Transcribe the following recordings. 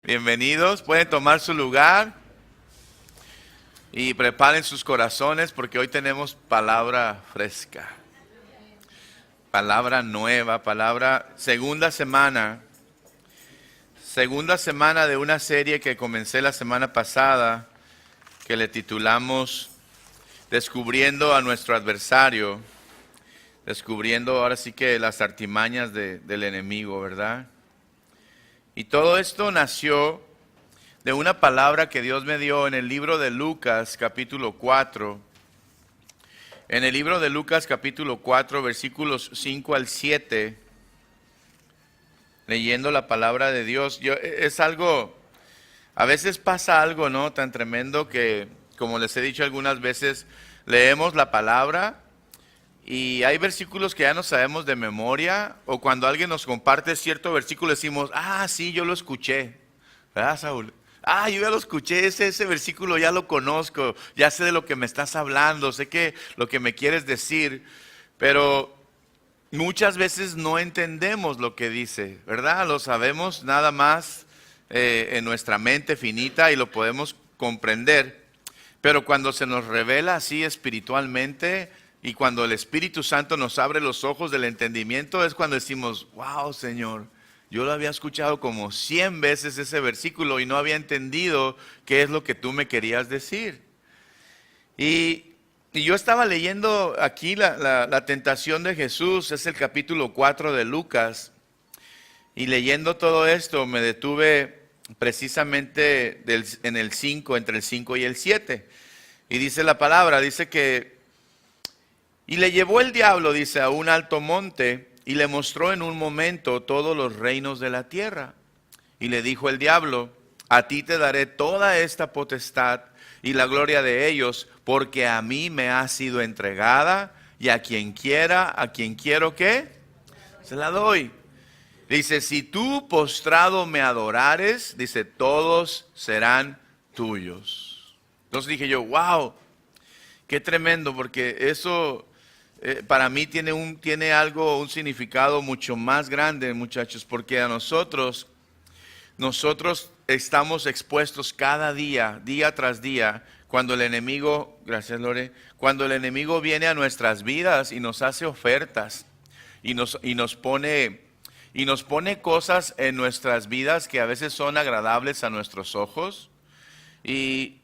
Bienvenidos, pueden tomar su lugar y preparen sus corazones porque hoy tenemos palabra fresca, palabra nueva, segunda semana de una serie que comencé la semana pasada que le titulamos Descubriendo a nuestro adversario, descubriendo ahora sí que las artimañas del enemigo, ¿verdad? Y todo esto nació de una palabra que Dios me dio en el libro de Lucas capítulo 4. En el libro de Lucas capítulo 4 versículos 5 al 7, leyendo la palabra de Dios. Es algo, a veces pasa algo, ¿no? Tan tremendo que, como les he dicho algunas veces, leemos la palabra y hay versículos que ya no sabemos de memoria, o cuando alguien nos comparte cierto versículo decimos, sí, yo lo escuché, ¿verdad, Saúl? Yo ya lo escuché, ese versículo ya lo conozco, ya sé de lo que me estás hablando, sé que lo que me quieres decir, pero muchas veces no entendemos lo que dice, ¿verdad? Lo sabemos nada más en nuestra mente finita y lo podemos comprender, pero cuando se nos revela así espiritualmente, y cuando el Espíritu Santo nos abre los ojos del entendimiento, es cuando decimos, wow, Señor, yo lo había escuchado como 100 veces ese versículo y no había entendido qué es lo que tú me querías decir. Y yo estaba leyendo aquí la tentación de Jesús, es el capítulo 4 de Lucas, y leyendo todo esto me detuve precisamente en el 5, entre el 5 y el 7. Y dice la palabra, dice que y le llevó el diablo, dice, a un alto monte y le mostró en un momento todos los reinos de la tierra. Y le dijo el diablo, a ti te daré toda esta potestad y la gloria de ellos, porque a mí me ha sido entregada y a quien quiero que se la doy. Dice, si tú postrado me adorares, dice, todos serán tuyos. Entonces dije yo, wow, qué tremendo, porque eso para mí tiene un significado mucho más grande, muchachos, porque a nosotros estamos expuestos cada día, día tras día, cuando el enemigo, gracias Lore, cuando el enemigo viene a nuestras vidas y nos hace ofertas y nos pone cosas en nuestras vidas que a veces son agradables a nuestros ojos y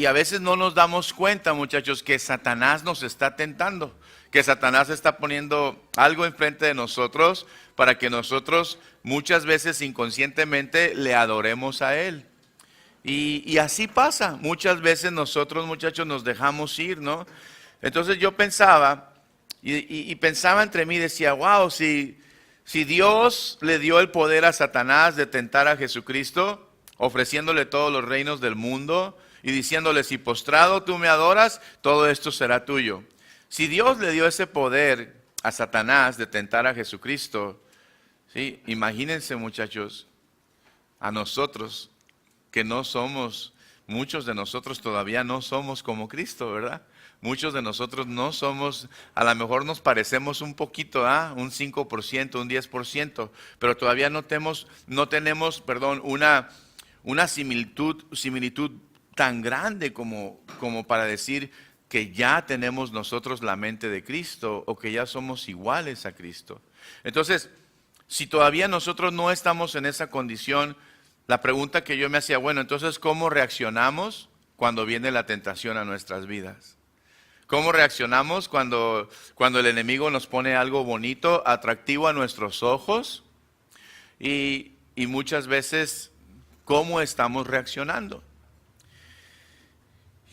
a veces no nos damos cuenta, muchachos, que Satanás nos está tentando, que Satanás está poniendo algo enfrente de nosotros para que nosotros muchas veces inconscientemente le adoremos a Él. Y así pasa, muchas veces nosotros, muchachos, nos dejamos ir, ¿no? Entonces yo pensaba, y pensaba entre mí, decía, wow, si Dios le dio el poder a Satanás de tentar a Jesucristo, ofreciéndole todos los reinos del mundo y diciéndole, si postrado tú me adoras, todo esto será tuyo. Si Dios le dio ese poder a Satanás de tentar a Jesucristo, ¿sí? Imagínense, muchachos, a nosotros que no somos, muchos de nosotros todavía no somos como Cristo, ¿verdad? Muchos de nosotros no somos, a lo mejor nos parecemos un poquito, un 5%, un 10%, pero todavía no tenemos, una similitud tan grande como para decir que ya tenemos nosotros la mente de Cristo o que ya somos iguales a Cristo. Entonces, si todavía nosotros no estamos en esa condición, la pregunta que yo me hacía, bueno, entonces, ¿cómo reaccionamos cuando viene la tentación a nuestras vidas? ¿Cómo reaccionamos cuando el enemigo nos pone algo bonito, atractivo a nuestros ojos? Y muchas veces, ¿cómo estamos reaccionando?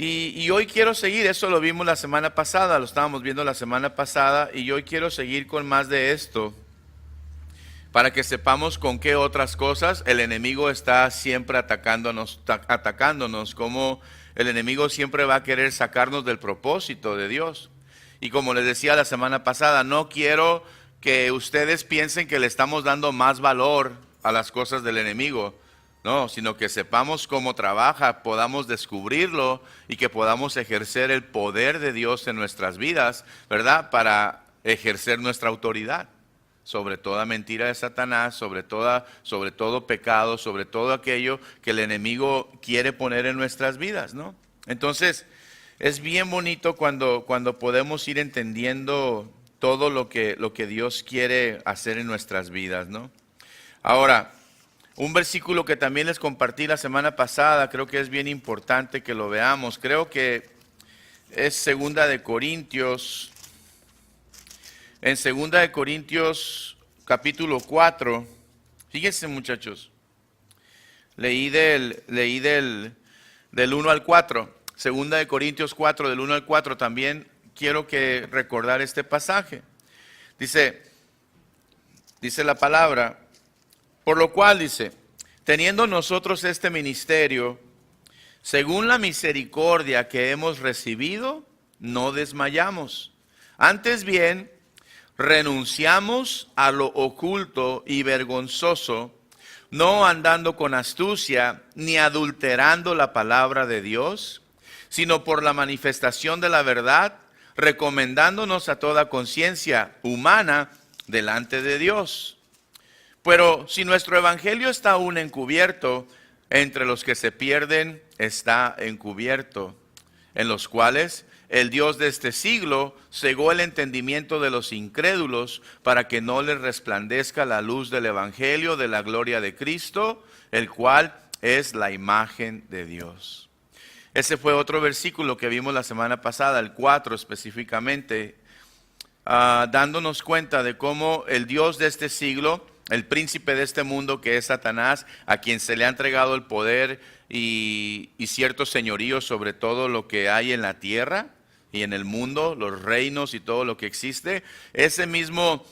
Y hoy quiero seguir, eso lo vimos la semana pasada, lo estábamos viendo la semana pasada, y hoy quiero seguir con más de esto, para que sepamos con qué otras cosas el enemigo está siempre atacándonos, como el enemigo siempre va a querer sacarnos del propósito de Dios. Y como les decía la semana pasada, no quiero que ustedes piensen que le estamos dando más valor a las cosas del enemigo. No, sino que sepamos cómo trabaja, podamos descubrirlo y que podamos ejercer el poder de Dios en nuestras vidas, ¿verdad? Para ejercer nuestra autoridad. sobre toda mentira de Satanás, sobre todo pecado, sobre todo aquello que el enemigo quiere poner en nuestras vidas, ¿no? Entonces, es bien bonito cuando podemos ir entendiendo todo lo que Dios quiere hacer en nuestras vidas, ¿no? Ahora, un versículo que también les compartí la semana pasada, creo que es bien importante que lo veamos. Creo que es Segunda de Corintios. En Segunda de Corintios capítulo 4, fíjense muchachos, leí del 1 al 4, Segunda de Corintios 4, del 1 al 4, también quiero que recordar este pasaje. Dice la palabra, por lo cual dice, teniendo nosotros este ministerio, según la misericordia que hemos recibido, no desmayamos. Antes bien, renunciamos a lo oculto y vergonzoso, no andando con astucia ni adulterando la palabra de Dios, sino por la manifestación de la verdad, recomendándonos a toda conciencia humana delante de Dios. Pero si nuestro evangelio está aún encubierto, entre los que se pierden está encubierto, en los cuales el Dios de este siglo cegó el entendimiento de los incrédulos para que no les resplandezca la luz del evangelio de la gloria de Cristo, el cual es la imagen de Dios. Ese fue otro versículo que vimos la semana pasada, el 4 específicamente, dándonos cuenta de cómo el Dios de este siglo, el príncipe de este mundo que es Satanás, a quien se le ha entregado el poder y cierto señorío sobre todo lo que hay en la tierra y en el mundo, los reinos y todo lo que existe, ese mismo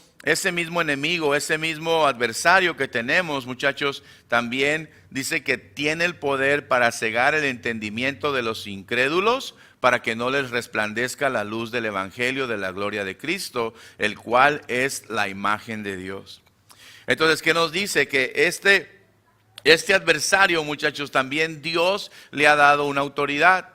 enemigo, ese mismo adversario que tenemos, muchachos, también dice que tiene el poder para cegar el entendimiento de los incrédulos, para que no les resplandezca la luz del evangelio de la gloria de Cristo, el cual es la imagen de Dios. Entonces, ¿qué nos dice? Que este adversario, muchachos, también Dios le ha dado una autoridad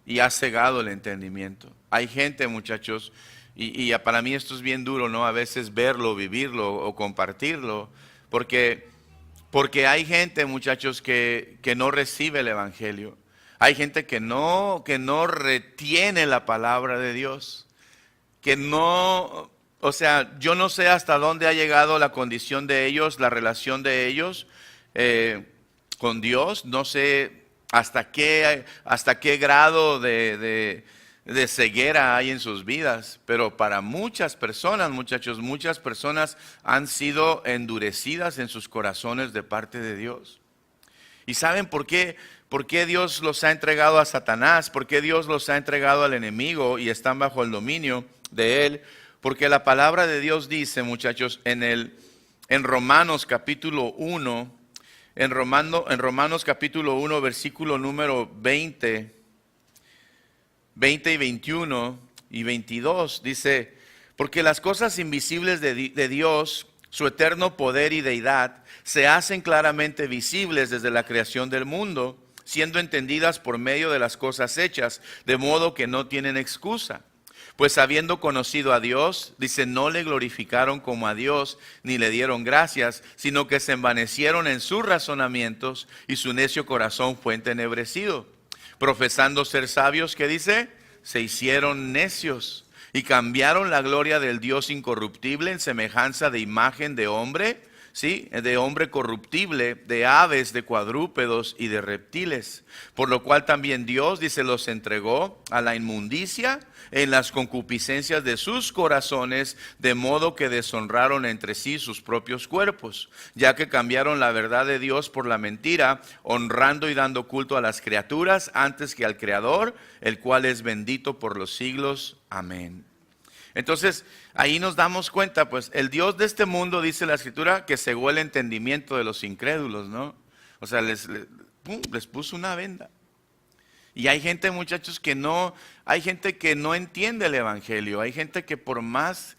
y ha cegado el entendimiento. Hay gente, muchachos, y para mí esto es bien duro, ¿no? A veces verlo, vivirlo o compartirlo, porque hay gente, muchachos, que no recibe el evangelio. Hay gente que no retiene la palabra de Dios, que no, o sea, yo no sé hasta dónde ha llegado la condición de ellos, la relación de ellos con Dios, no sé hasta qué grado de ceguera hay en sus vidas, pero para muchas personas, muchachos, muchas personas han sido endurecidas en sus corazones de parte de Dios. ¿Y saben por qué? ¿Por qué Dios los ha entregado a Satanás? ¿Por qué Dios los ha entregado al enemigo y están bajo el dominio de él? Porque la palabra de Dios dice, muchachos, en Romanos capítulo 1, en Romanos capítulo 1, versículo número 20 y 21 y 22, dice, porque las cosas invisibles de Dios, su eterno poder y deidad, se hacen claramente visibles desde la creación del mundo, siendo entendidas por medio de las cosas hechas, de modo que no tienen excusa. Pues habiendo conocido a Dios, dice, no le glorificaron como a Dios, ni le dieron gracias, sino que se envanecieron en sus razonamientos, y su necio corazón fue entenebrecido. Profesando ser sabios, ¿qué dice? Se hicieron necios, y cambiaron la gloria del Dios incorruptible en semejanza de imagen de hombre, ¿sí? De hombre corruptible, de aves, de cuadrúpedos y de reptiles. Por lo cual también Dios, dice, los entregó a la inmundicia en las concupiscencias de sus corazones, de modo que deshonraron entre sí sus propios cuerpos, ya que cambiaron la verdad de Dios por la mentira, honrando y dando culto a las criaturas antes que al Creador, el cual es bendito por los siglos. Amén. Entonces, ahí nos damos cuenta, pues, el Dios de este mundo, dice la Escritura, que cegó el entendimiento de los incrédulos, ¿no? O sea, les puso una venda. Y hay gente, muchachos, hay gente que no entiende el evangelio, hay gente que por más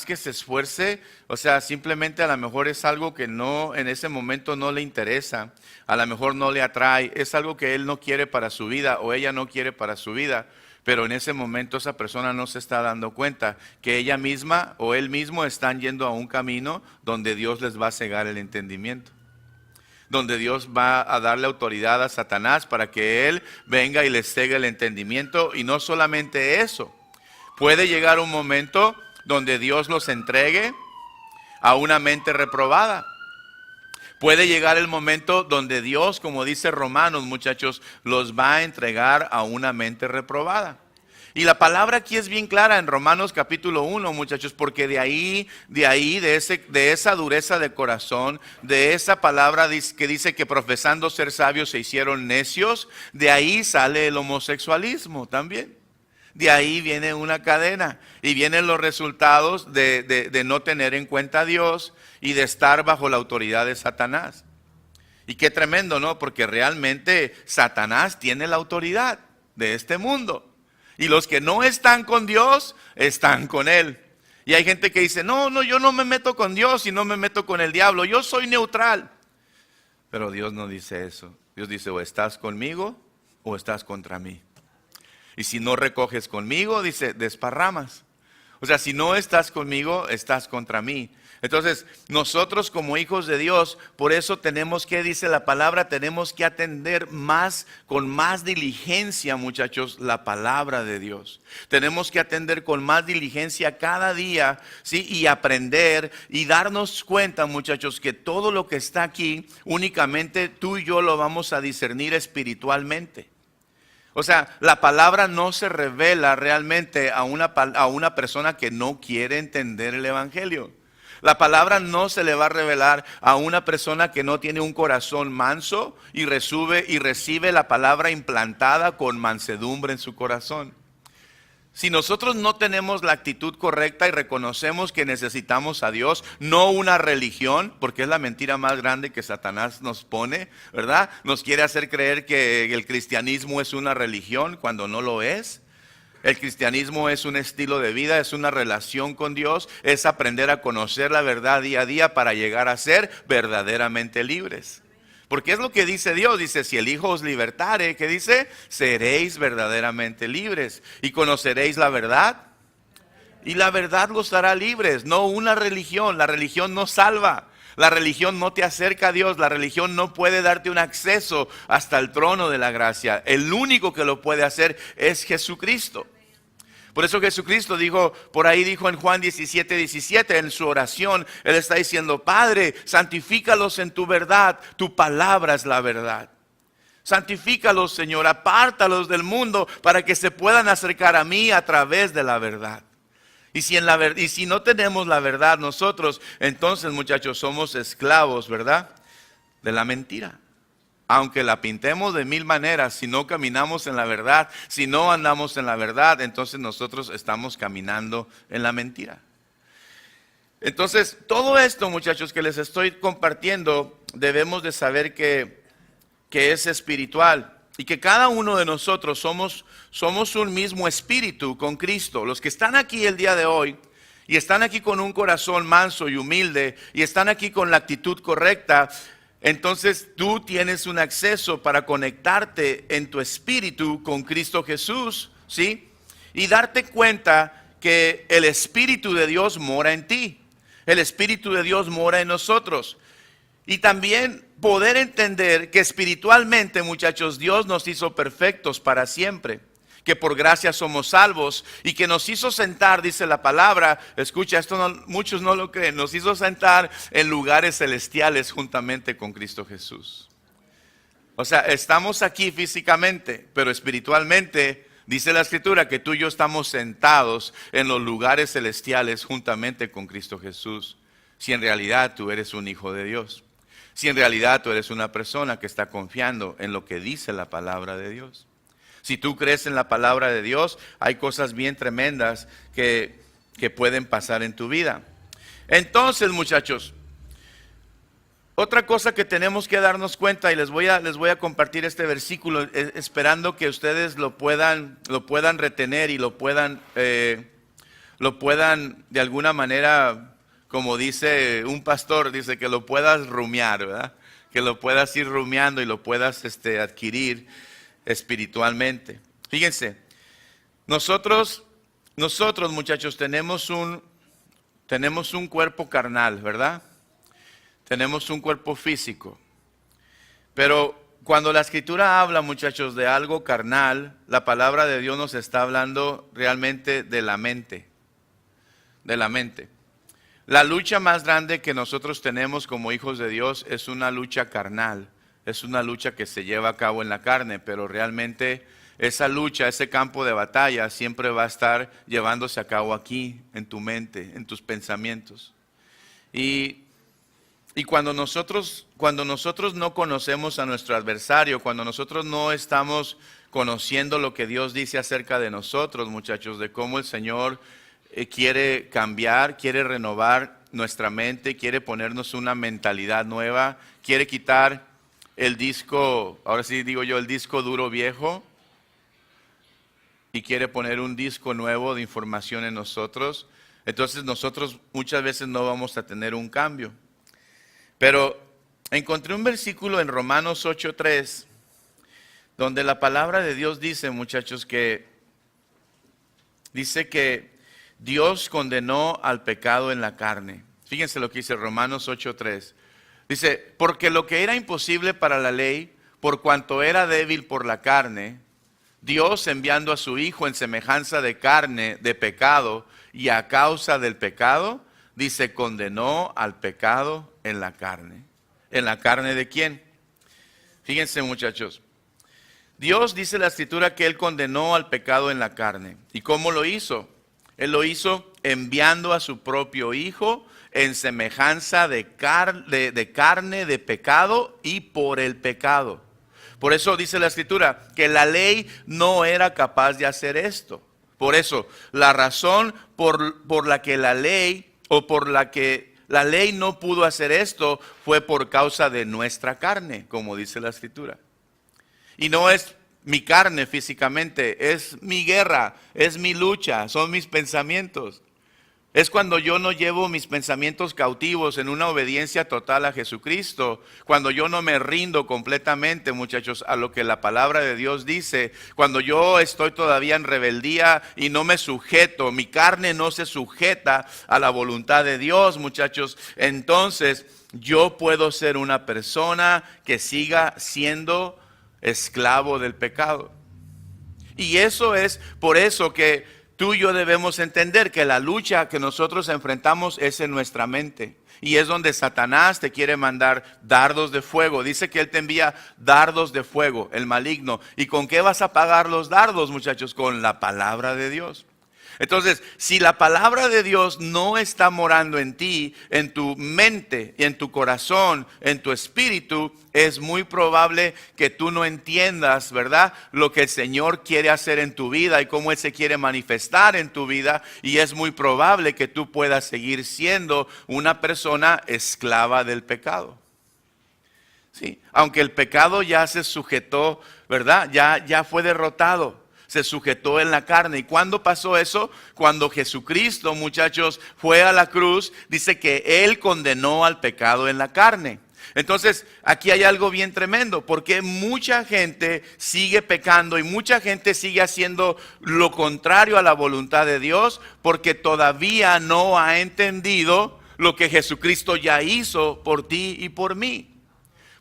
que se esfuerce, o sea, simplemente a lo mejor es algo que no, en ese momento no le interesa, a lo mejor no le atrae, es algo que él no quiere para su vida o ella no quiere para su vida. Pero en ese momento esa persona no se está dando cuenta que ella misma o él mismo están yendo a un camino donde Dios les va a cegar el entendimiento, donde Dios va a darle autoridad a Satanás para que él venga y les cegue el entendimiento. Y no solamente eso, puede llegar un momento donde Dios los entregue a una mente reprobada. Puede llegar el momento donde Dios, como dice Romanos, muchachos, los va a entregar a una mente reprobada. Y la palabra aquí es bien clara en Romanos capítulo 1, muchachos, porque de esa dureza de corazón, de esa palabra que dice que profesando ser sabios se hicieron necios, de ahí sale el homosexualismo también. De ahí viene una cadena y vienen los resultados de no tener en cuenta a Dios y de estar bajo la autoridad de Satanás. Y qué tremendo, ¿no? Porque realmente Satanás tiene la autoridad de este mundo. Y los que no están con Dios, están con él. Y hay gente que dice, no, yo no me meto con Dios y no me meto con el diablo, yo soy neutral. Pero Dios no dice eso. Dios dice, o estás conmigo o estás contra mí. Y si no recoges conmigo, dice, desparramas. O sea, si no estás conmigo, estás contra mí. Entonces, nosotros como hijos de Dios, por eso tenemos que, dice la palabra, tenemos que atender con más diligencia, muchachos, la palabra de Dios. Tenemos que atender con más diligencia cada día, ¿sí? Y aprender y darnos cuenta, muchachos, que todo lo que está aquí, únicamente tú y yo lo vamos a discernir espiritualmente. O sea, la palabra no se revela realmente a una persona que no quiere entender el evangelio. La palabra no se le va a revelar a una persona que no tiene un corazón manso y recibe la palabra implantada con mansedumbre en su corazón. Si nosotros no tenemos la actitud correcta y reconocemos que necesitamos a Dios, no una religión, porque es la mentira más grande que Satanás nos pone, ¿verdad? Nos quiere hacer creer que el cristianismo es una religión cuando no lo es. El cristianismo es un estilo de vida, es una relación con Dios, es aprender a conocer la verdad día a día para llegar a ser verdaderamente libres. Porque es lo que dice Dios, dice, si el Hijo os libertare, ¿qué dice? Seréis verdaderamente libres y conoceréis la verdad. Y la verdad los hará libres, no una religión. La religión no salva, la religión no te acerca a Dios, la religión no puede darte un acceso hasta el trono de la gracia. El único que lo puede hacer es Jesucristo. Por eso Jesucristo dijo en Juan 17:17, en su oración, Él está diciendo, Padre, santifícalos en tu verdad, tu palabra es la verdad. Santifícalos, Señor, apártalos del mundo para que se puedan acercar a mí a través de la verdad. Y si no tenemos la verdad nosotros, entonces, muchachos, somos esclavos, ¿verdad? De la mentira. Aunque la pintemos de mil maneras, si no caminamos en la verdad, si no andamos en la verdad, entonces nosotros estamos caminando en la mentira. Entonces, todo esto, muchachos, que les estoy compartiendo, debemos de saber que es espiritual y que cada uno de nosotros somos un mismo espíritu con Cristo. Los que están aquí el día de hoy y están aquí con un corazón manso y humilde y están aquí con la actitud correcta, entonces tú tienes un acceso para conectarte en tu espíritu con Cristo Jesús, ¿sí? Y darte cuenta que el Espíritu de Dios mora en ti. El Espíritu de Dios mora en nosotros. Y también poder entender que espiritualmente, muchachos, Dios nos hizo perfectos para siempre. Que por gracia somos salvos y que nos hizo sentar, dice la palabra, escucha, muchos no lo creen, nos hizo sentar en lugares celestiales juntamente con Cristo Jesús. O sea, estamos aquí físicamente, pero espiritualmente, dice la Escritura, que tú y yo estamos sentados en los lugares celestiales juntamente con Cristo Jesús. Si en realidad tú eres un hijo de Dios, si en realidad tú eres una persona que está confiando en lo que dice la palabra de Dios. Si tú crees en la palabra de Dios, hay cosas bien tremendas que pueden pasar en tu vida. Entonces, muchachos, otra cosa que tenemos que darnos cuenta, y les voy a compartir este versículo, esperando que ustedes lo puedan retener y lo puedan de alguna manera, como dice un pastor, dice que lo puedas rumiar, ¿verdad? Que lo puedas ir rumiando y lo puedas adquirir espiritualmente. Fíjense, Nosotros muchachos, tenemos un cuerpo carnal, ¿verdad? Tenemos un cuerpo físico. Pero cuando la Escritura habla, muchachos, de algo carnal, la palabra de Dios nos está hablando realmente de la mente. De la mente. La lucha más grande que nosotros tenemos como hijos de Dios es una lucha carnal. Es una lucha que se lleva a cabo en la carne, pero realmente esa lucha, ese campo de batalla siempre va a estar llevándose a cabo aquí, en tu mente, en tus pensamientos. Y cuando nosotros no conocemos a nuestro adversario, cuando nosotros no estamos conociendo lo que Dios dice acerca de nosotros, muchachos, de cómo el Señor quiere cambiar, quiere renovar nuestra mente, quiere ponernos una mentalidad nueva, quiere quitar el disco, ahora sí digo yo, el disco duro viejo, y quiere poner un disco nuevo de información en nosotros. Entonces nosotros muchas veces no vamos a tener un cambio. Pero encontré un versículo en Romanos 8:3, donde la palabra de Dios dice, muchachos, dice que Dios condenó al pecado en la carne. Fíjense lo que dice Romanos 8:3. Dice, porque lo que era imposible para la ley, por cuanto era débil por la carne, Dios enviando a su Hijo en semejanza de carne, de pecado, y a causa del pecado, dice, condenó al pecado en la carne. ¿En la carne de quién? Fíjense, muchachos. Dios dice en la Escritura que Él condenó al pecado en la carne. ¿Y cómo lo hizo? Él lo hizo enviando a su propio Hijo en semejanza de carne, de pecado y por el pecado. Por eso dice la Escritura que la ley no era capaz de hacer esto. Por eso, la razón por la que la ley, o por la que la ley no pudo hacer esto, fue por causa de nuestra carne, como dice la Escritura. Y no es mi carne físicamente, es mi guerra, es mi lucha, son mis pensamientos. Es cuando yo no llevo mis pensamientos cautivos en una obediencia total a Jesucristo, cuando yo no me rindo completamente, muchachos, a lo que la palabra de Dios dice, cuando yo estoy todavía en rebeldía y no me sujeto, mi carne no se sujeta a la voluntad de Dios, muchachos, entonces yo puedo ser una persona que siga siendo esclavo del pecado. Y eso es por eso que tú y yo debemos entender que la lucha que nosotros enfrentamos es en nuestra mente. Y es donde Satanás te quiere mandar dardos de fuego. Dice que él te envía dardos de fuego, el maligno. ¿Y con qué vas a pagar los dardos, muchachos? Con la palabra de Dios. Entonces, si la palabra de Dios no está morando en ti, en tu mente, en tu corazón, en tu espíritu, es muy probable que tú no entiendas, ¿verdad?, lo que el Señor quiere hacer en tu vida y cómo Él se quiere manifestar en tu vida. Y es muy probable que tú puedas seguir siendo una persona esclava del pecado. Sí, aunque el pecado ya se sujetó, ¿verdad?, ya fue derrotado. Se sujetó en la carne. ¿Y cuándo pasó eso? Cuando Jesucristo, muchachos, fue a la cruz, dice que Él condenó al pecado en la carne. Entonces, aquí hay algo bien tremendo, porque mucha gente sigue pecando y mucha gente sigue haciendo lo contrario a la voluntad de Dios, porque todavía no ha entendido lo que Jesucristo ya hizo por ti y por mí.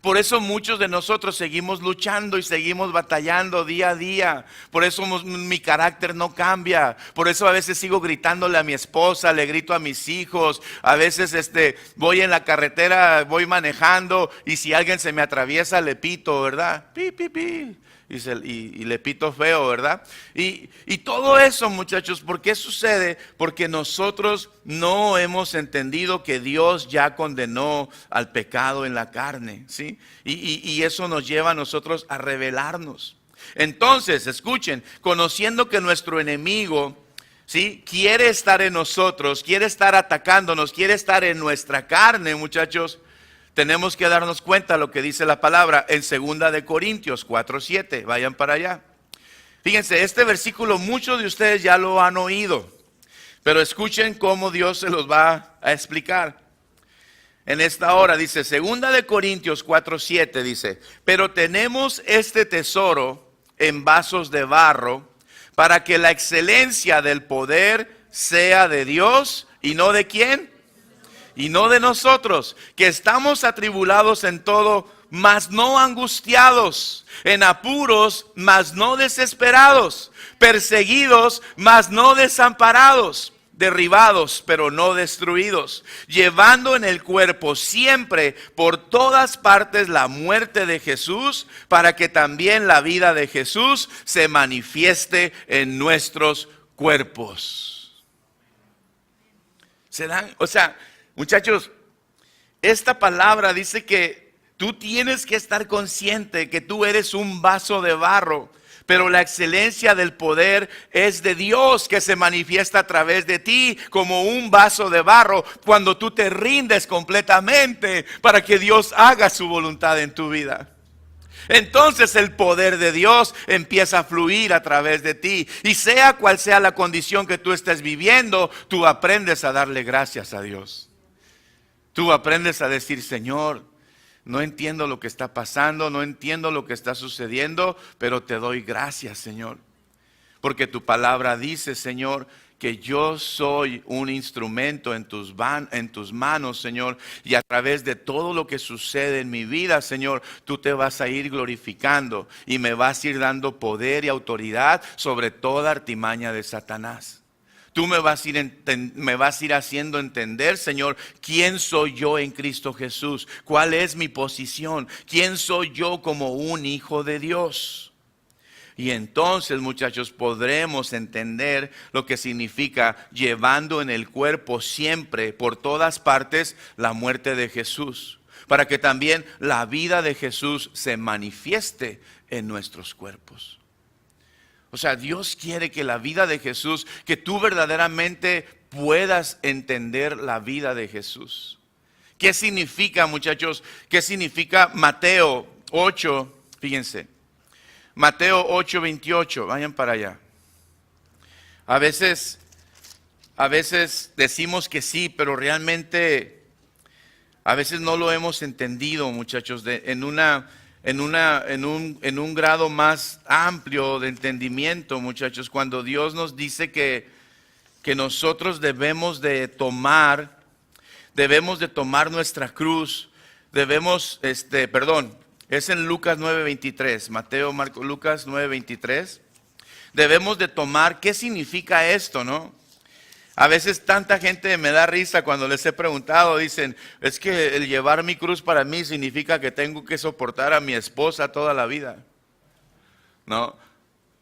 Por eso muchos de nosotros seguimos luchando y seguimos batallando día a día. Por eso mi carácter no cambia. Por eso a veces sigo gritándole a mi esposa, le grito a mis hijos. A veces voy en la carretera, voy manejando y si alguien se me atraviesa le pito, ¿verdad? Pi, pi, pi. Y le pito feo, ¿verdad? Y todo eso, muchachos, ¿por qué sucede? Porque nosotros no hemos entendido que Dios ya condenó al pecado en la carne, ¿sí? Y eso nos lleva a nosotros a rebelarnos. Entonces, escuchen, conociendo que nuestro enemigo, ¿sí?, quiere estar en nosotros, quiere estar atacándonos, quiere estar en nuestra carne, muchachos, tenemos que darnos cuenta de lo que dice la palabra en 2 de Corintios 4:7. Vayan para allá. Fíjense, este versículo muchos de ustedes ya lo han oído, pero escuchen cómo Dios se los va a explicar. En esta hora dice, 2 de Corintios 4:7 dice, pero tenemos este tesoro en vasos de barro para que la excelencia del poder sea de Dios y no de quién, y no de nosotros, que estamos atribulados en todo, mas no angustiados, en apuros, mas no desesperados, perseguidos, mas no desamparados, derribados, pero no destruidos, llevando en el cuerpo siempre por todas partes la muerte de Jesús, para que también la vida de Jesús se manifieste en nuestros cuerpos. Muchachos, esta palabra dice que tú tienes que estar consciente que tú eres un vaso de barro, pero la excelencia del poder es de Dios, que se manifiesta a través de ti como un vaso de barro cuando tú te rindes completamente para que Dios haga su voluntad en tu vida. Entonces el poder de Dios empieza a fluir a través de ti, y sea cual sea la condición que tú estés viviendo, tú aprendes a darle gracias a Dios. Tú aprendes a decir: Señor, no entiendo lo que está pasando, no entiendo lo que está sucediendo, pero te doy gracias, Señor. Porque tu palabra dice, Señor, que yo soy un instrumento en tus manos, Señor. Y a través de todo lo que sucede en mi vida, Señor, tú te vas a ir glorificando y me vas a ir dando poder y autoridad sobre toda artimaña de Satanás. Tú me vas a ir haciendo entender, Señor, quién soy yo en Cristo Jesús, cuál es mi posición, quién soy yo como un hijo de Dios. Y entonces, muchachos, podremos entender lo que significa llevando en el cuerpo siempre, por todas partes, la muerte de Jesús, para que también la vida de Jesús se manifieste en nuestros cuerpos. O sea, Dios quiere que la vida de Jesús, que tú verdaderamente puedas entender la vida de Jesús. ¿Qué significa, muchachos? ¿Qué significa Mateo 8? Fíjense, Mateo 8:28, vayan para allá. A veces decimos que sí, pero realmente a veces no lo hemos entendido, muchachos, en un grado más amplio de entendimiento, muchachos, cuando Dios nos dice que nosotros debemos de tomar nuestra cruz, es en Lucas 9:23, Mateo, Marcos, Lucas 9:23, debemos de tomar. ¿Qué significa esto, no? A veces tanta gente me da risa cuando les he preguntado, dicen, es que el llevar mi cruz para mí significa que tengo que soportar a mi esposa toda la vida. ¿No?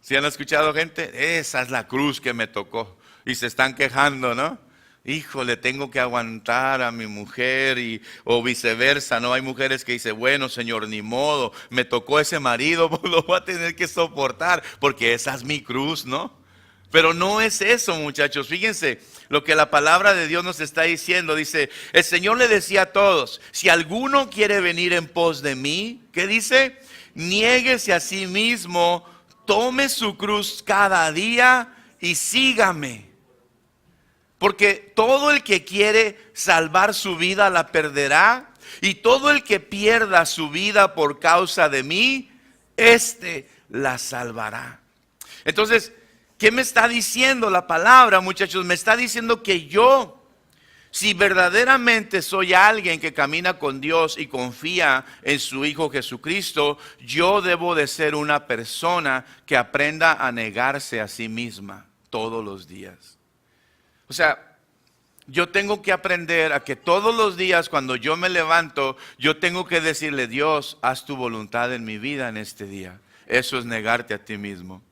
¿Sí han escuchado gente? Esa es la cruz que me tocó. Y se están quejando, ¿no? Híjole, tengo que aguantar a mi mujer o viceversa, ¿no? Hay mujeres que dicen, bueno, Señor, ni modo, me tocó ese marido, pues lo voy a tener que soportar porque esa es mi cruz, ¿no? Pero no es eso, muchachos. Fíjense lo que la palabra de Dios nos está diciendo. Dice, el Señor le decía a todos, si alguno quiere venir en pos de mí, ¿qué dice? Niéguese a sí mismo, tome su cruz cada día y sígame. Porque todo el que quiere salvar su vida la perderá, y todo el que pierda su vida por causa de mí, la salvará. Entonces, ¿qué me está diciendo la palabra, muchachos? Me está diciendo que yo, si verdaderamente soy alguien que camina con Dios y confía en su Hijo Jesucristo, yo debo de ser una persona que aprenda a negarse a sí misma todos los días. O sea, yo tengo que aprender a que todos los días cuando yo me levanto, yo tengo que decirle, Dios, haz tu voluntad en mi vida en este día. Eso es negarte a ti mismo.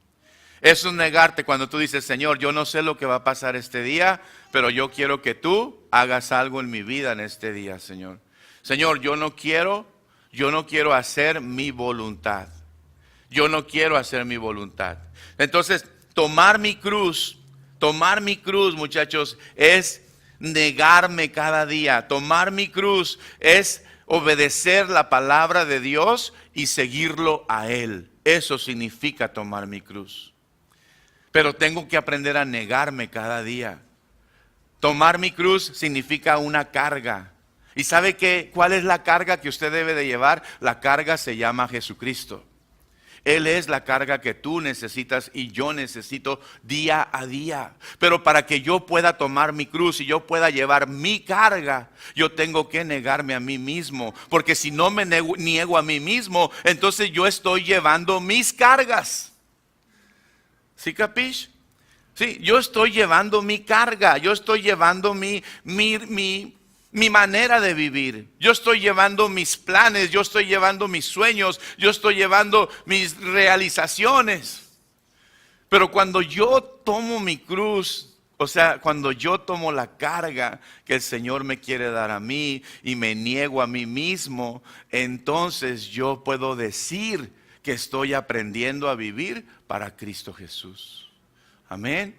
Eso es negarte cuando tú dices, Señor, yo no sé lo que va a pasar este día, pero yo quiero que tú hagas algo en mi vida en este día, Señor. Señor, yo no quiero hacer mi voluntad. Yo no quiero hacer mi voluntad. Entonces, tomar mi cruz, muchachos, es negarme cada día. Tomar mi cruz es obedecer la palabra de Dios y seguirlo a Él. Eso significa tomar mi cruz. Pero tengo que aprender a negarme cada día. Tomar mi cruz significa una carga. ¿Y sabe cuál es la carga que usted debe de llevar? La carga se llama Jesucristo. Él es la carga que tú necesitas y yo necesito día a día. Pero para que yo pueda tomar mi cruz y yo pueda llevar mi carga, yo tengo que negarme a mí mismo. Porque si no me niego a mí mismo, entonces yo estoy llevando mis cargas. ¿Sí, capish? Sí, yo estoy llevando mi carga, yo estoy llevando mi manera de vivir. Yo estoy llevando mis planes, yo estoy llevando mis sueños, yo estoy llevando mis realizaciones. Pero cuando yo tomo mi cruz, o sea, cuando yo tomo la carga que el Señor me quiere dar a mí y me niego a mí mismo, entonces yo puedo decir que estoy aprendiendo a vivir para Cristo Jesús. Amén.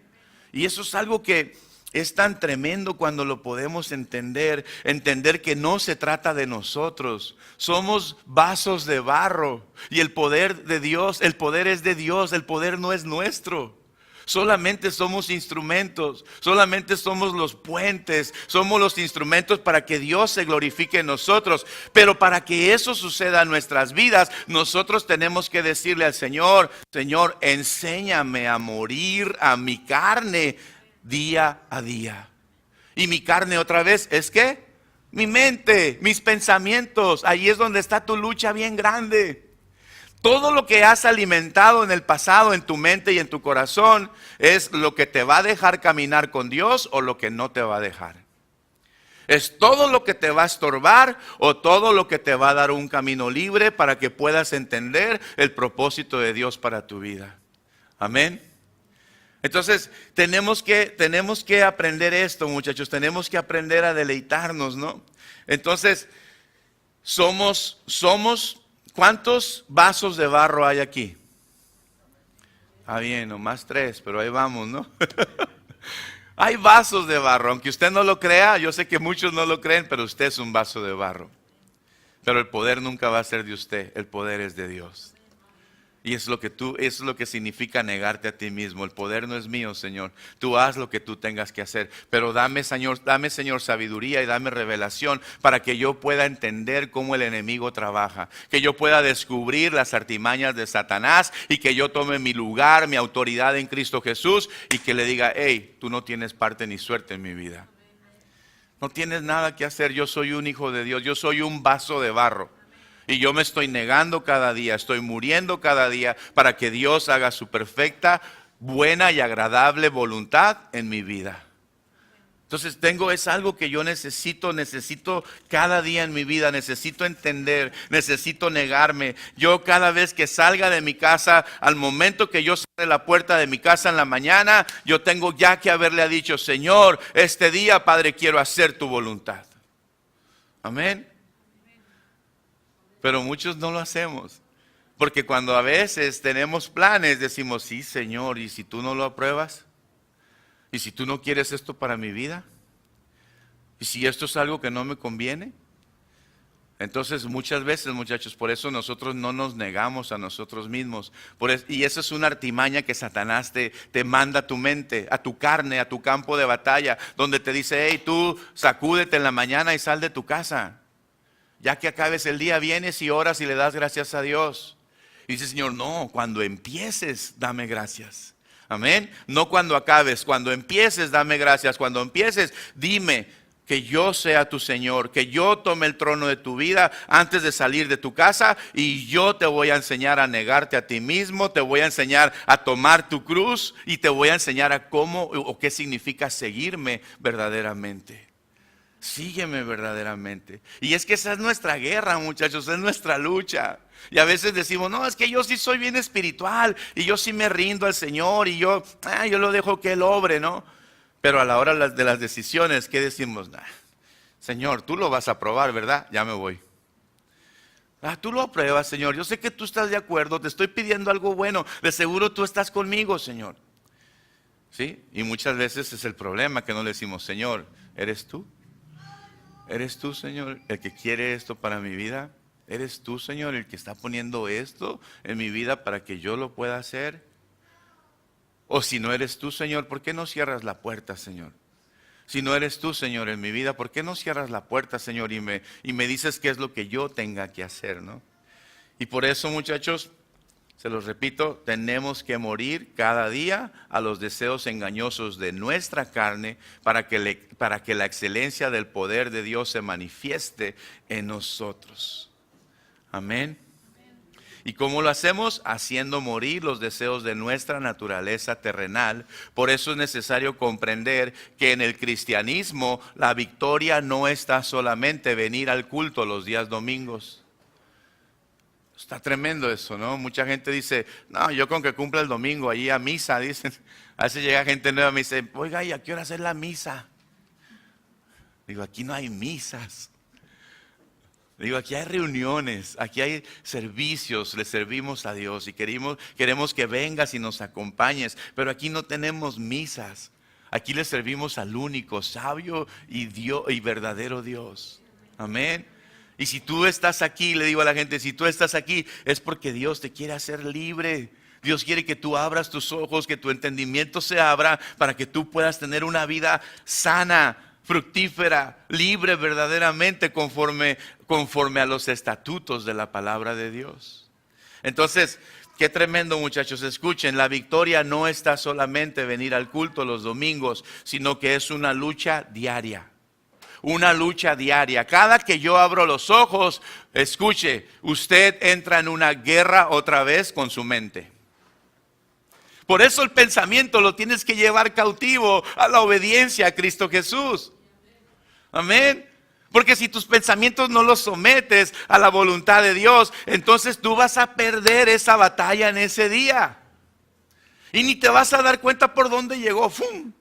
Y eso es algo que es tan tremendo cuando lo podemos entender que no se trata de nosotros. Somos vasos de barro y el poder de Dios, el poder es de Dios, el poder no es nuestro. Solamente somos instrumentos, solamente somos los puentes, somos los instrumentos para que Dios se glorifique en nosotros. Pero para que eso suceda en nuestras vidas, nosotros tenemos que decirle al Señor: Señor, enséñame a morir a mi carne día a día. Y mi carne otra vez es ¿qué? Mi mente, mis pensamientos. Ahí es donde está tu lucha bien grande. Todo lo que has alimentado en el pasado, en tu mente y en tu corazón, es lo que te va a dejar caminar con Dios o lo que no te va a dejar. Es todo lo que te va a estorbar o todo lo que te va a dar un camino libre para que puedas entender el propósito de Dios para tu vida. Amén. Entonces tenemos que aprender esto, muchachos. Tenemos que aprender a deleitarnos, ¿no? Entonces somos ¿cuántos vasos de barro hay aquí? Ah, bien, nomás 3, pero ahí vamos, ¿no? Hay vasos de barro, aunque usted no lo crea. Yo sé que muchos no lo creen, pero usted es un vaso de barro. Pero el poder nunca va a ser de usted, el poder es de Dios. Y eso es lo que significa negarte a ti mismo. El poder no es mío, Señor. Tú haz lo que tú tengas que hacer. Pero dame, Señor, sabiduría y dame revelación para que yo pueda entender cómo el enemigo trabaja. Que yo pueda descubrir las artimañas de Satanás y que yo tome mi lugar, mi autoridad en Cristo Jesús y que le diga: hey, tú no tienes parte ni suerte en mi vida. No tienes nada que hacer. Yo soy un hijo de Dios. Yo soy un vaso de barro. Y yo me estoy negando cada día, estoy muriendo cada día para que Dios haga su perfecta, buena y agradable voluntad en mi vida. Entonces es algo que yo necesito cada día en mi vida, necesito entender, necesito negarme. Yo cada vez que salga de mi casa, al momento que yo salga de la puerta de mi casa en la mañana, yo tengo ya que haberle dicho: Señor, este día, Padre, quiero hacer tu voluntad. Amén. Pero muchos no lo hacemos, porque cuando a veces tenemos planes decimos: sí, Señor, ¿y si tú no lo apruebas? ¿Y si tú no quieres esto para mi vida? ¿Y si esto es algo que no me conviene? Entonces muchas veces, muchachos, por eso nosotros no nos negamos a nosotros mismos. Y esa es una artimaña que Satanás te manda a tu mente, a tu carne, a tu campo de batalla, donde te dice: hey, tú sacúdete en la mañana y sal de tu casa. Ya que acabes el día, vienes y oras y le das gracias a Dios. Y dice: Señor, no, cuando empieces, dame gracias. Amén. No cuando acabes, cuando empieces, dame gracias. Cuando empieces, dime que yo sea tu Señor, que yo tome el trono de tu vida antes de salir de tu casa, y yo te voy a enseñar a negarte a ti mismo, te voy a enseñar a tomar tu cruz y te voy a enseñar a cómo o qué significa seguirme verdaderamente. Sígueme verdaderamente. Y es que esa es nuestra guerra, muchachos, es nuestra lucha. Y a veces decimos: no, es que yo sí soy bien espiritual y yo sí me rindo al Señor y yo lo dejo que Él obre, ¿no? Pero a la hora de las decisiones, ¿qué decimos? Señor, tú lo vas a aprobar, ¿verdad? Ya me voy. Tú lo apruebas, Señor. Yo sé que tú estás de acuerdo, te estoy pidiendo algo bueno. De seguro tú estás conmigo, Señor. ¿Sí? Y muchas veces es el problema que no le decimos: Señor, ¿eres tú? ¿Eres tú, Señor, el que quiere esto para mi vida? ¿Eres tú, Señor, el que está poniendo esto en mi vida para que yo lo pueda hacer? O si no eres tú, Señor, ¿por qué no cierras la puerta, Señor? Si no eres tú, Señor, en mi vida, ¿por qué no cierras la puerta, Señor, y me dices qué es lo que yo tenga que hacer, ¿no? Y por eso, muchachos, Se los repito, tenemos que morir cada día a los deseos engañosos de nuestra carne para que la excelencia del poder de Dios se manifieste en nosotros. Amén. ¿Y cómo lo hacemos? Haciendo morir los deseos de nuestra naturaleza terrenal. Por eso es necesario comprender que en el cristianismo la victoria no está solamente venir al culto los días domingos. Está tremendo eso, ¿no? Mucha gente dice, no, yo con que cumpla el domingo, ahí a misa, dicen. A veces llega gente nueva y me dice, oiga, ¿y a qué hora es la misa? Digo, aquí no hay misas. Digo, aquí hay reuniones, aquí hay servicios, le servimos a Dios y queremos que vengas y nos acompañes, pero aquí no tenemos misas. Aquí le servimos al único, sabio y verdadero Dios. Amén. Y si tú estás aquí, le digo a la gente, si tú estás aquí es porque Dios te quiere hacer libre. Dios quiere que tú abras tus ojos, que tu entendimiento se abra para que tú puedas tener una vida sana, fructífera, libre verdaderamente conforme a los estatutos de la palabra de Dios. Entonces, qué tremendo, muchachos. Escuchen, la victoria no está solamente venir al culto los domingos, sino que es una lucha diaria. Una lucha diaria. Cada que yo abro los ojos, escuche, usted entra en una guerra otra vez con su mente. Por eso el pensamiento lo tienes que llevar cautivo a la obediencia a Cristo Jesús. Amén. Porque si tus pensamientos no los sometes a la voluntad de Dios, entonces tú vas a perder esa batalla en ese día. Y ni te vas a dar cuenta por dónde llegó. ¡Fum!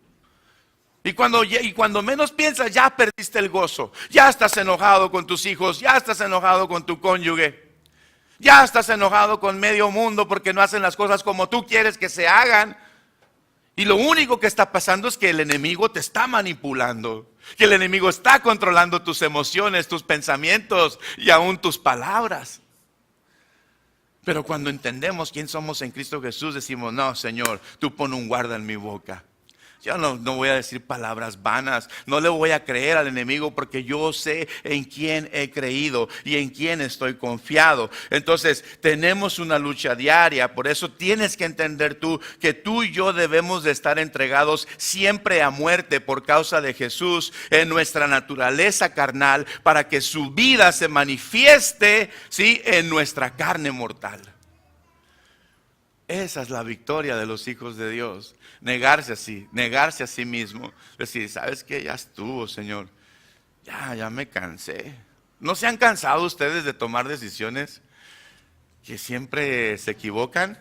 Y cuando menos piensas, ya perdiste el gozo. Ya estás enojado con tus hijos, ya estás enojado con tu cónyuge. Ya estás enojado con medio mundo porque no hacen las cosas como tú quieres que se hagan. Y lo único que está pasando es que el enemigo te está manipulando. Que el enemigo está controlando tus emociones, tus pensamientos y aún tus palabras. Pero cuando entendemos quién somos en Cristo Jesús, decimos, no, Señor, tú pon un guarda en mi boca. Yo no voy a decir palabras vanas, no le voy a creer al enemigo porque yo sé en quién he creído y en quién estoy confiado. Entonces tenemos una lucha diaria, por eso tienes que entender tú que tú y yo debemos de estar entregados siempre a muerte por causa de Jesús en nuestra naturaleza carnal para que su vida se manifieste, ¿sí?, en nuestra carne mortal. Esa es la victoria de los hijos de Dios. Negarse a sí mismo. Decir, ¿sabes qué? Ya estuvo, Señor. Ya me cansé. ¿No se han cansado ustedes de tomar decisiones que siempre se equivocan?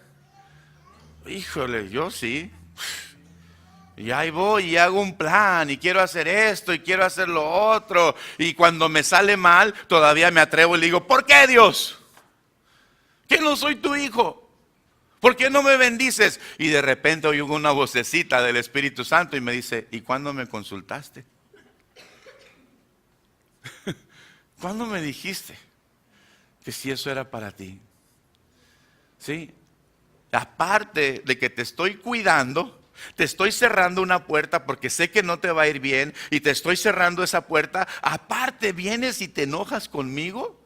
Híjole, yo sí. Y ahí voy y hago un plan y quiero hacer esto y quiero hacer lo otro. Y cuando me sale mal, todavía me atrevo y le digo, ¿por qué, Dios? ¿Que no soy tu hijo? ¿Por qué no me bendices? Y de repente oigo una vocecita del Espíritu Santo y me dice, ¿y cuándo me consultaste? ¿Cuándo me dijiste que si eso era para ti? ¿Sí? Aparte de que te estoy cuidando, te estoy cerrando una puerta porque sé que no te va a ir bien y te estoy cerrando esa puerta, aparte vienes y te enojas conmigo.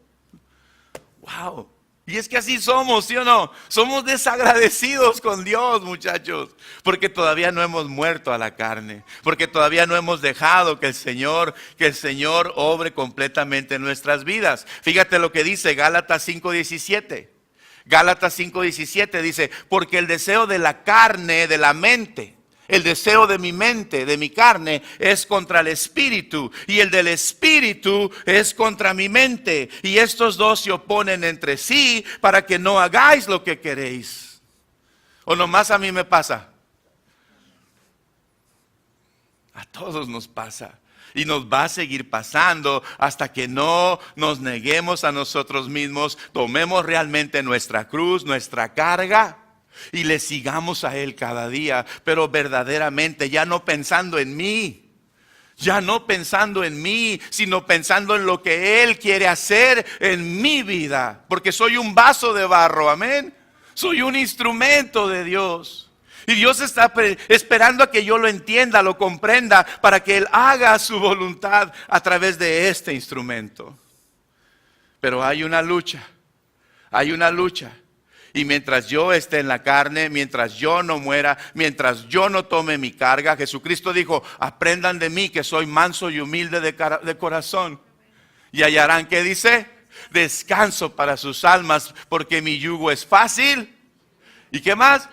¡Wow! Y es que así somos, ¿sí o no? Somos desagradecidos con Dios, muchachos, porque todavía no hemos muerto a la carne, porque todavía no hemos dejado que el Señor obre completamente en nuestras vidas. Fíjate lo que dice Gálatas 5:17. Gálatas 5:17 dice, porque el deseo de la carne, de la mente, el deseo de mi mente, de mi carne, es contra el espíritu. Y el del espíritu es contra mi mente. Y estos dos se oponen entre sí para que no hagáis lo que queréis. ¿O nomás a mí me pasa? A todos nos pasa. Y nos va a seguir pasando hasta que no nos neguemos a nosotros mismos, tomemos realmente nuestra cruz, nuestra carga, y le sigamos a Él cada día, pero verdaderamente ya no pensando en mí, sino pensando en lo que Él quiere hacer en mi vida, porque soy un vaso de barro, amén, soy un instrumento de Dios, y Dios está esperando a que yo lo entienda, lo comprenda, para que Él haga su voluntad a través de este instrumento. Pero hay una lucha. Y mientras yo esté en la carne, mientras yo no muera, mientras yo no tome mi carga, Jesucristo dijo, aprendan de mí que soy manso y humilde de corazón. Y hallarán, ¿qué dice? Descanso para sus almas, porque mi yugo es fácil. ¿Y qué más?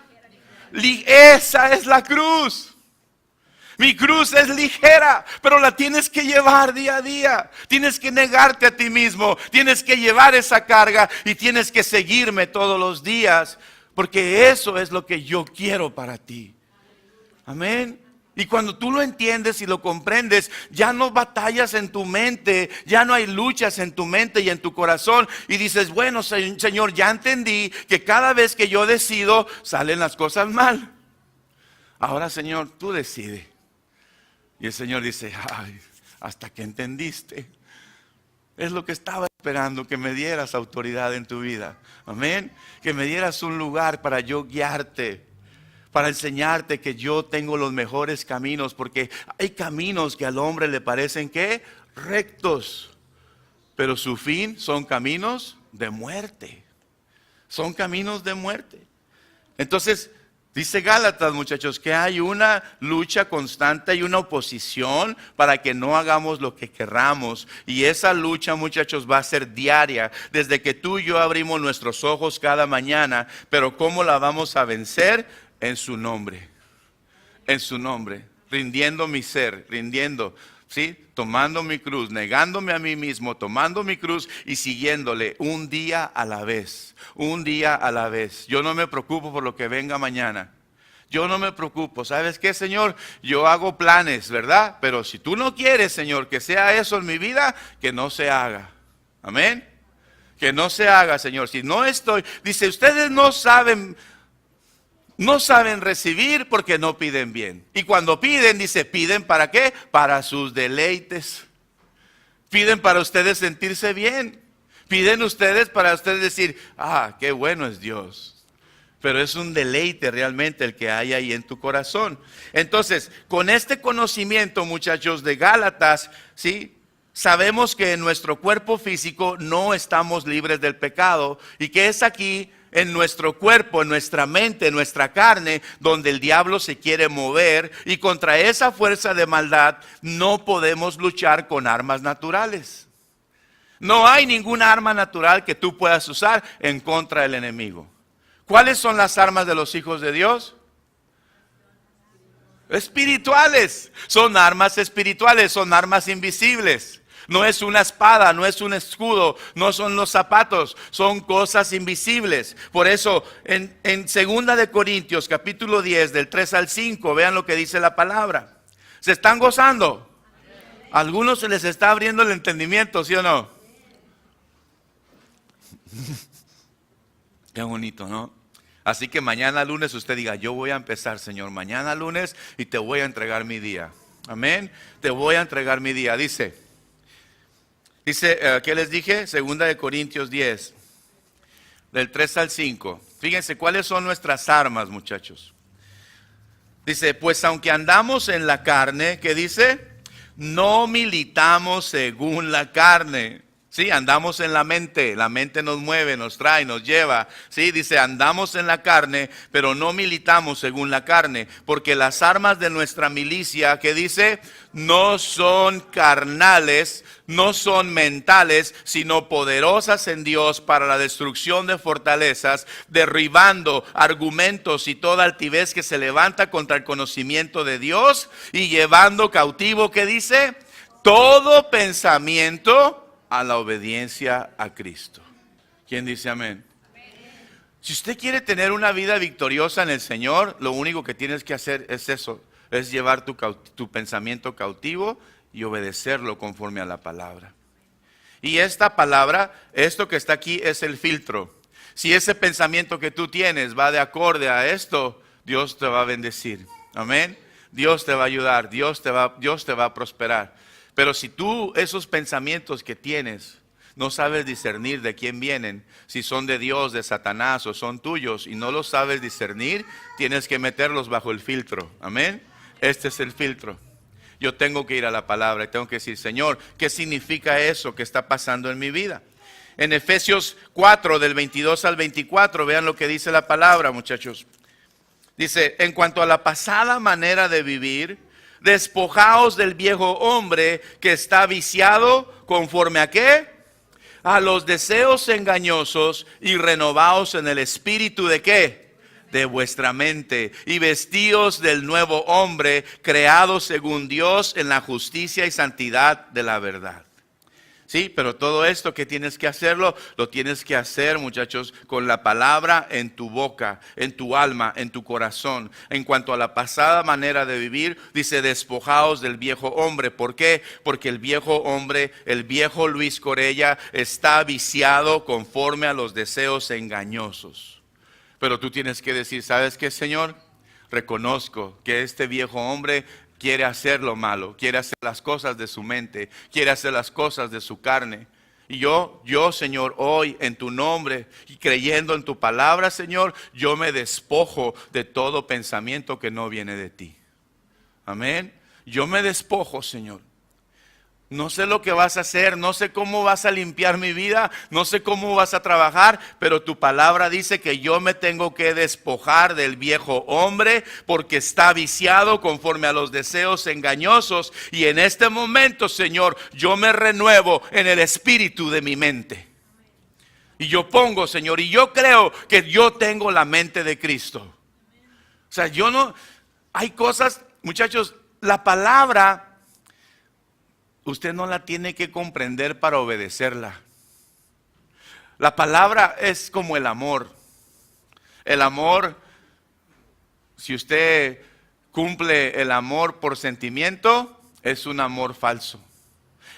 Esa es la cruz. Mi cruz es ligera, pero la tienes que llevar día a día. Tienes que negarte a ti mismo. Tienes que llevar esa carga y tienes que seguirme todos los días. Porque eso es lo que yo quiero para ti. Amén. Y cuando tú lo entiendes y lo comprendes, ya no batallas en tu mente, ya no hay luchas en tu mente y en tu corazón. Y dices, bueno, Señor, ya entendí que cada vez que yo decido, salen las cosas mal. Ahora, Señor, tú decides. Y el Señor dice, ay, hasta que entendiste. Es lo que estaba esperando, que me dieras autoridad en tu vida. Amén. Que me dieras un lugar para yo guiarte, para enseñarte que yo tengo los mejores caminos. Porque hay caminos que al hombre le parecen, ¿qué? Rectos. Pero su fin son caminos de muerte. Son caminos de muerte. Entonces, dice Gálatas, muchachos, que hay una lucha constante y una oposición para que no hagamos lo que querramos. Y esa lucha, muchachos, va a ser diaria, desde que tú y yo abrimos nuestros ojos cada mañana. Pero ¿cómo la vamos a vencer? En su nombre. En su nombre. Rindiendo mi ser, rindiendo, ¿sí? Tomando mi cruz, negándome a mí mismo, tomando mi cruz y siguiéndole un día a la vez. Un día a la vez. Yo no me preocupo por lo que venga mañana. Yo no me preocupo. ¿Sabes qué, Señor? Yo hago planes, ¿verdad? Pero si tú no quieres, Señor, que sea eso en mi vida, que no se haga. Amén. Que no se haga, Señor. Si no estoy, dice, ustedes no saben recibir porque no piden bien. Y cuando piden, dice, ¿piden para qué? Para sus deleites. Piden para ustedes sentirse bien. Piden ustedes para ustedes decir, ah, qué bueno es Dios. Pero es un deleite realmente el que hay ahí en tu corazón. Entonces, con este conocimiento, muchachos, de Gálatas, ¿sí? Sabemos que en nuestro cuerpo físico no estamos libres del pecado. Y que es aquí, en nuestro cuerpo, en nuestra mente, en nuestra carne, donde el diablo se quiere mover. Y contra esa fuerza de maldad no podemos luchar con armas naturales. No hay ninguna arma natural que tú puedas usar en contra del enemigo. ¿Cuáles son las armas de los hijos de Dios? Espirituales. Son armas espirituales, son armas invisibles. No es una espada, no es un escudo, no son los zapatos, son cosas invisibles. Por eso en 2 de Corintios capítulo 10 del 3 al 5, vean lo que dice la palabra. ¿Se están gozando? A algunos se les está abriendo el entendimiento, ¿sí o no? Qué bonito, ¿no? Así que mañana lunes usted diga, yo voy a empezar, Señor, mañana lunes y te voy a entregar mi día. Amén. Te voy a entregar mi día. Dice, ¿qué les dije? 2 de Corintios 10, del 3 al 5. Fíjense, ¿cuáles son nuestras armas, muchachos? Dice, pues aunque andamos en la carne, ¿qué dice? No militamos según la carne. Sí, andamos en la mente nos mueve, nos trae, nos lleva. Sí, dice, andamos en la carne, pero no militamos según la carne, porque las armas de nuestra milicia, que dice, no son carnales, no son mentales, sino poderosas en Dios para la destrucción de fortalezas, derribando argumentos y toda altivez que se levanta contra el conocimiento de Dios y llevando cautivo, ¿qué dice? Todo pensamiento a la obediencia a Cristo. ¿Quién dice amén? Si usted quiere tener una vida victoriosa en el Señor, lo único que tienes que hacer es eso, es llevar tu pensamiento cautivo y obedecerlo conforme a la palabra. Y esta palabra, esto que está aquí es el filtro. Si ese pensamiento que tú tienes va de acorde a esto, Dios te va a bendecir. Amén. Dios te va a ayudar, Dios te va a prosperar. Pero si tú esos pensamientos que tienes no sabes discernir de quién vienen, si son de Dios, de Satanás o son tuyos y no los sabes discernir, tienes que meterlos bajo el filtro. Amén. Este es el filtro. Yo tengo que ir a la palabra y tengo que decir, Señor, ¿qué significa eso que está pasando en mi vida? En Efesios 4, del 22 al 24, vean lo que dice la palabra, muchachos. Dice, en cuanto a la pasada manera de vivir, despojaos del viejo hombre que está viciado conforme a ¿qué? A los deseos engañosos, y renovaos en el espíritu de ¿qué? De vuestra mente, y vestíos del nuevo hombre, creado según Dios en la justicia y santidad de la verdad. Sí, pero todo esto que tienes que hacerlo, lo tienes que hacer, muchachos, con la palabra en tu boca, en tu alma, en tu corazón. En cuanto a la pasada manera de vivir, dice, despojaos del viejo hombre. ¿Por qué? Porque el viejo hombre, el viejo Luis Corella, está viciado conforme a los deseos engañosos. Pero tú tienes que decir, ¿sabes qué, Señor? Reconozco que este viejo hombre quiere hacer lo malo, quiere hacer las cosas de su mente, quiere hacer las cosas de su carne. Y yo, Señor, hoy en tu nombre y creyendo en tu palabra, Señor, yo me despojo de todo pensamiento que no viene de ti. Amén. Yo me despojo, Señor. No sé lo que vas a hacer, no sé cómo vas a limpiar mi vida, no sé cómo vas a trabajar, pero tu palabra dice que yo me tengo que despojar del viejo hombre porque está viciado conforme a los deseos engañosos. Y en este momento, Señor, yo me renuevo en el espíritu de mi mente. Y yo pongo, Señor, y yo creo que yo tengo la mente de Cristo. O sea, yo no, hay cosas, muchachos, la palabra usted no la tiene que comprender para obedecerla. La palabra es como el amor. El amor, si usted cumple el amor por sentimiento, es un amor falso.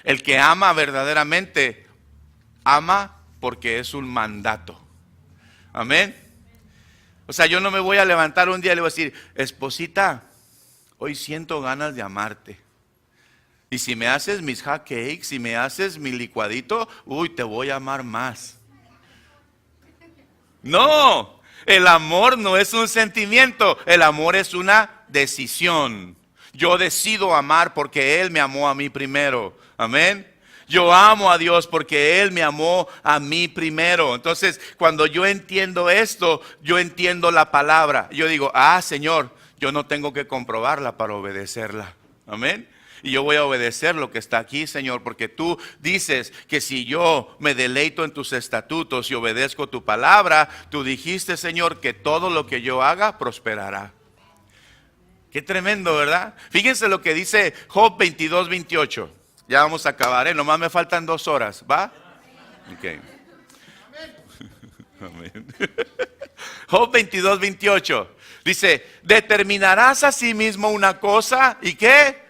El que ama verdaderamente, ama porque es un mandato. Amén. O sea, yo no me voy a levantar un día y le voy a decir, esposita, hoy siento ganas de amarte. Y si me haces mis hot cakes, si me haces mi licuadito, uy, te voy a amar más. No, el amor no es un sentimiento, el amor es una decisión. Yo decido amar porque Él me amó a mí primero. Amén. Yo amo a Dios porque Él me amó a mí primero. Entonces, cuando yo entiendo esto, yo entiendo la palabra. Yo digo, Señor, yo no tengo que comprobarla para obedecerla. Amén. Y yo voy a obedecer lo que está aquí, Señor, porque tú dices que si yo me deleito en tus estatutos y obedezco tu palabra, tú dijiste, Señor, que todo lo que yo haga prosperará. Qué tremendo, ¿verdad? Fíjense lo que dice Job 22, 28. Ya vamos a acabar, nomás me faltan 2 horas, ¿va? Ok. Amén. Job 22, 28. Dice, determinarás a sí mismo una cosa, ¿y qué?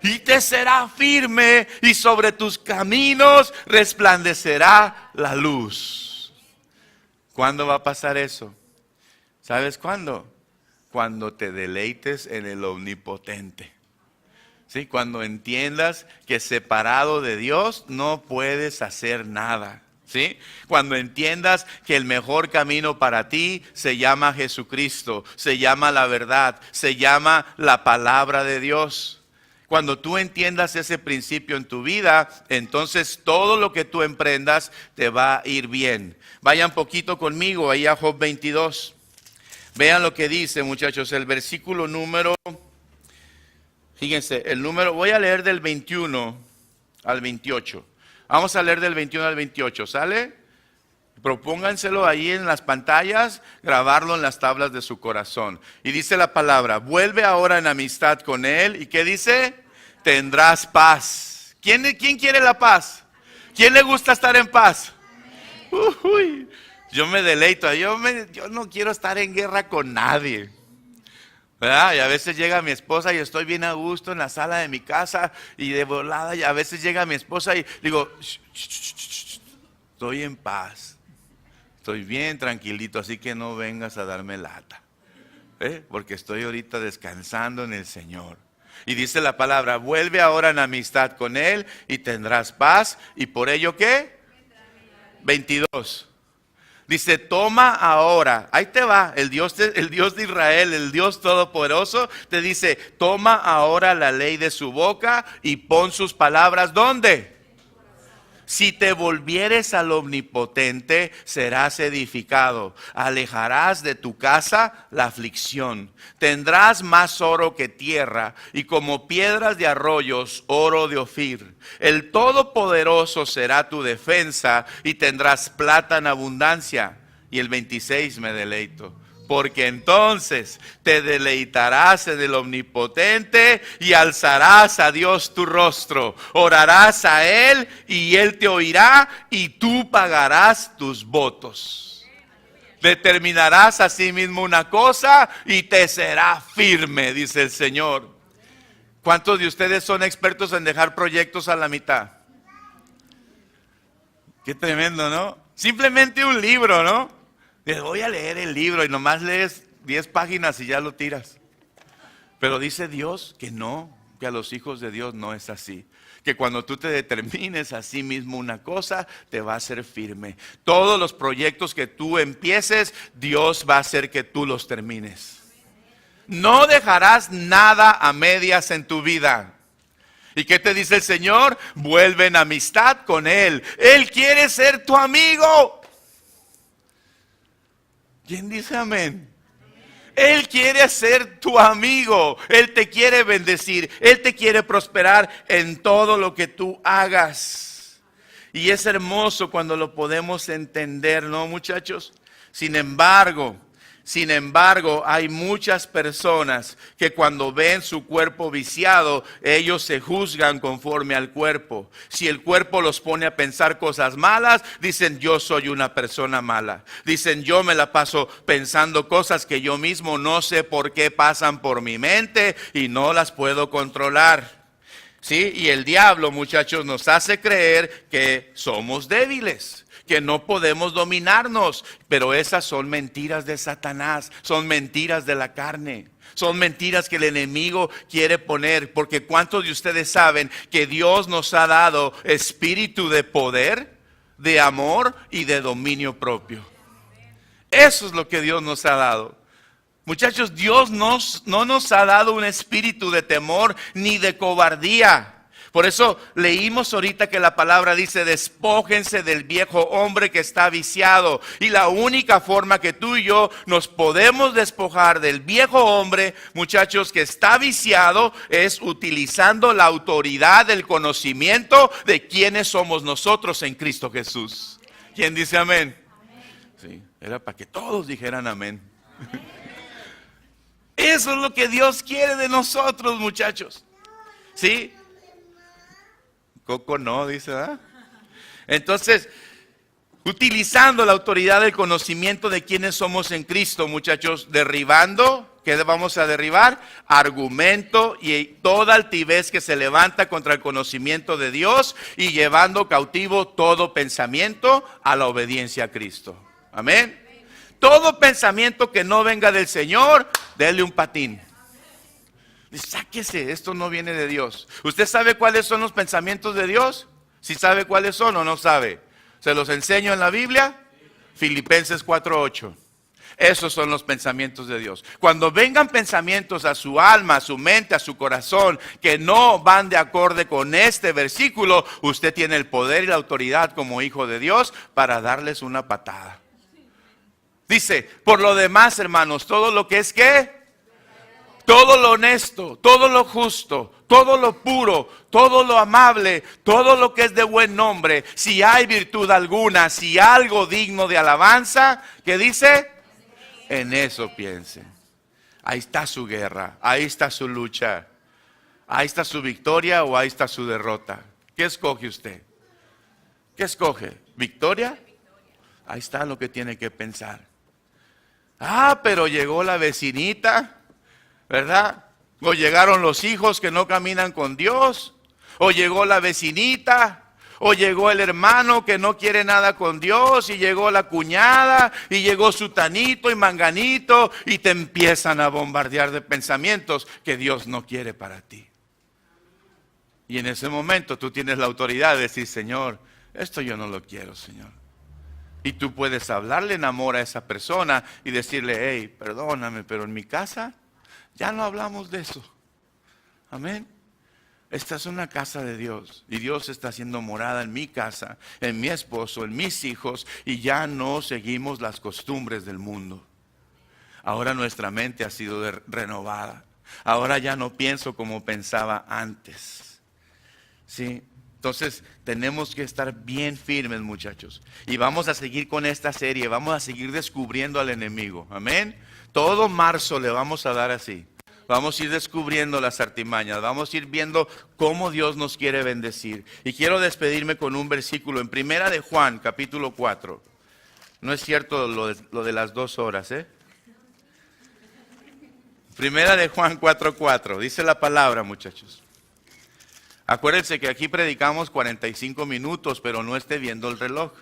Y te será firme, y sobre tus caminos resplandecerá la luz. ¿Cuándo va a pasar eso? ¿Sabes cuándo? Cuando te deleites en el omnipotente. ¿Sí? Cuando entiendas que separado de Dios no puedes hacer nada. ¿Sí? Cuando entiendas que el mejor camino para ti se llama Jesucristo, se llama la verdad, se llama la palabra de Dios. Cuando tú entiendas ese principio en tu vida, entonces todo lo que tú emprendas te va a ir bien. Vayan poquito conmigo ahí a Job 22. Vean lo que dice, muchachos, el versículo número, fíjense, el número, voy a leer del 21 al 28. Vamos a leer del 21 al 28, ¿sale? Propónganselo ahí en las pantallas, grabarlo en las tablas de su corazón. Y dice la palabra, vuelve ahora en amistad con Él. ¿Y qué dice? Tendrás paz. ¿Quién quiere la paz? ¿Quién le gusta estar en paz? Yo me deleito, yo no quiero estar en guerra con nadie. ¿Verdad? Y a veces llega mi esposa y estoy bien a gusto en la sala de mi casa y de volada, y a veces llega mi esposa y digo, estoy en paz. Estoy bien tranquilito, así que no vengas a darme lata. Porque estoy ahorita descansando en el Señor. Y dice la palabra, vuelve ahora en amistad con Él y tendrás paz. ¿Y por ello qué? 22. Dice, toma ahora, ahí te va, el Dios de Israel, el Dios Todopoderoso, te dice, toma ahora la ley de su boca y pon sus palabras, ¿dónde? Si te volvieres al Omnipotente, serás edificado. Alejarás de tu casa la aflicción. Tendrás más oro que tierra, y como piedras de arroyos, oro de Ofir. El Todopoderoso será tu defensa, y tendrás plata en abundancia. Y el 26 me deleito. Porque entonces te deleitarás en el Omnipotente y alzarás a Dios tu rostro. Orarás a Él y Él te oirá y tú pagarás tus votos. Determinarás a sí mismo una cosa y te será firme, dice el Señor. ¿Cuántos de ustedes son expertos en dejar proyectos a la mitad? Qué tremendo, ¿no? Simplemente un libro, ¿no? Voy a leer el libro y nomás lees 10 páginas y ya lo tiras. Pero dice Dios que no, que a los hijos de Dios no es así. Que cuando tú te determines a sí mismo una cosa, te va a hacer firme. Todos los proyectos que tú empieces, Dios va a hacer que tú los termines. No dejarás nada a medias en tu vida. ¿Y qué te dice el Señor? Vuelve en amistad con Él. Él quiere ser tu amigo. ¿Quién dice amén? Él quiere ser tu amigo. Él te quiere bendecir. Él te quiere prosperar en todo lo que tú hagas. Y es hermoso cuando lo podemos entender, ¿no, muchachos? Sin embargo, hay muchas personas que cuando ven su cuerpo viciado, ellos se juzgan conforme al cuerpo. Si el cuerpo los pone a pensar cosas malas, dicen yo soy una persona mala. Dicen yo me la paso pensando cosas que yo mismo no sé por qué pasan por mi mente y no las puedo controlar. ¿Sí? Y el diablo, muchachos, nos hace creer que somos débiles, que no podemos dominarnos, pero esas son mentiras de Satanás, son mentiras de la carne, son mentiras que el enemigo quiere poner, porque ¿cuántos de ustedes saben que Dios nos ha dado espíritu de poder, de amor y de dominio propio? Eso es lo que Dios nos ha dado. Muchachos, Dios no nos ha dado un espíritu de temor ni de cobardía. Por eso leímos ahorita que la palabra dice, despójense del viejo hombre que está viciado. Y la única forma que tú y yo nos podemos despojar del viejo hombre, muchachos, que está viciado, es utilizando la autoridad del conocimiento de quiénes somos nosotros en Cristo Jesús. ¿Quién dice amén? Sí, era para que todos dijeran amén. Eso es lo que Dios quiere de nosotros, muchachos. ¿Sí? Coco no, dice, ¿verdad? Entonces, utilizando la autoridad del conocimiento de quiénes somos en Cristo, muchachos, derribando, ¿qué vamos a derribar? Argumento y toda altivez que se levanta contra el conocimiento de Dios y llevando cautivo todo pensamiento a la obediencia a Cristo. Amén. Todo pensamiento que no venga del Señor, dele un patín. Sáquese, esto no viene de Dios. ¿Usted sabe cuáles son los pensamientos de Dios? ¿Sí sabe cuáles son o no sabe? ¿Se los enseño en la Biblia? Filipenses 4:8. Esos son los pensamientos de Dios. Cuando vengan pensamientos a su alma, a su mente, a su corazón, que no van de acorde con este versículo, usted tiene el poder y la autoridad como hijo de Dios para darles una patada. Dice, por lo demás, hermanos, todo lo que es ¿qué? Todo lo honesto, todo lo justo, todo lo puro, todo lo amable, todo lo que es de buen nombre, si hay virtud alguna, si algo digno de alabanza, ¿qué dice? En eso piensen. Ahí está su guerra, ahí está su lucha, ahí está su victoria o ahí está su derrota. ¿Qué escoge usted? ¿Qué escoge? ¿Victoria? Ahí está lo que tiene que pensar. Ah, pero llegó la vecinita, ¿verdad? O llegaron los hijos que no caminan con Dios, o llegó la vecinita, o llegó el hermano que no quiere nada con Dios, y llegó la cuñada, y llegó sutanito y manganito, y te empiezan a bombardear de pensamientos que Dios no quiere para ti. Y en ese momento tú tienes la autoridad de decir, Señor, esto yo no lo quiero, Señor. Y tú puedes hablarle en amor a esa persona y decirle, hey, perdóname, pero en mi casa ya no hablamos de eso. Amén. Esta es una casa de Dios y Dios está haciendo morada en mi casa, en mi esposo, en mis hijos, y ya no seguimos las costumbres del mundo. Ahora nuestra mente ha sido renovada. Ahora ya no pienso como pensaba antes. ¿Sí? Entonces tenemos que estar bien firmes, muchachos. Y vamos a seguir con esta serie, vamos a seguir descubriendo al enemigo. Amén. Todo marzo le vamos a dar así. Vamos a ir descubriendo las artimañas, vamos a ir viendo cómo Dios nos quiere bendecir. Y quiero despedirme con un versículo en Primera de Juan, capítulo 4. No es cierto lo de las 2 horas, ¿eh? Primera de Juan 4:4, dice la palabra, muchachos. Acuérdense que aquí predicamos 45 minutos, pero no esté viendo el reloj.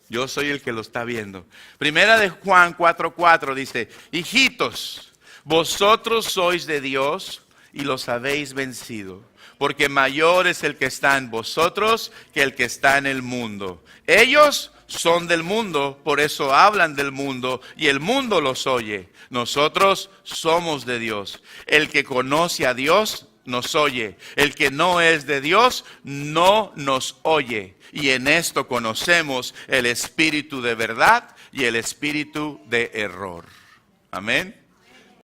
Yo soy el que lo está viendo. Primera de Juan 4:4 dice, hijitos, vosotros sois de Dios y los habéis vencido, porque mayor es el que está en vosotros que el que está en el mundo. Ellos son del mundo, por eso hablan del mundo y el mundo los oye. Nosotros somos de Dios. El que conoce a Dios nos oye. El que no es de Dios no nos oye. Y en esto conocemos el espíritu de verdad y el espíritu de error. Amén.